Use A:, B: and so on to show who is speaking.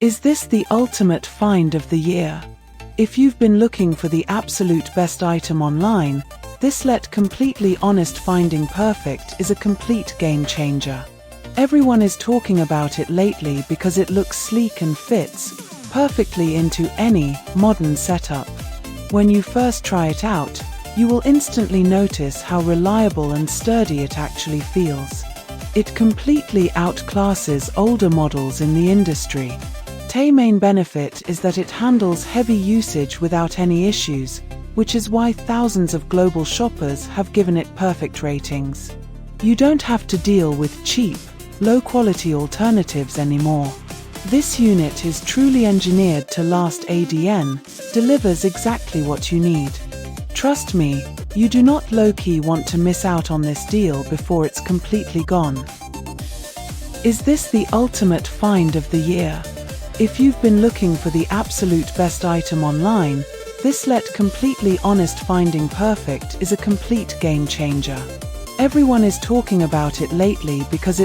A: Is this the ultimate find of the year? If you've been looking for the absolute best item online, this completely honest finding perfect is a complete game changer. Everyone is talking about it lately because it looks sleek and fits perfectly into any modern setup. When you first try it out, you will instantly notice how reliable and sturdy it actually feels. It completely outclasses older models in the industry. The main benefit is that it handles heavy usage without any issues, which is why thousands of global shoppers have given it perfect ratings. You don't have to deal with cheap, low-quality alternatives anymore. This unit is truly engineered to last. ADN delivers exactly what you need. Trust me, you do not low-key want to miss out on this deal before it's completely gone. Is this the ultimate find of the year? If you've been looking for the absolute best item online, this completely honest finding perfect is a complete game changer. Everyone is talking about it lately because it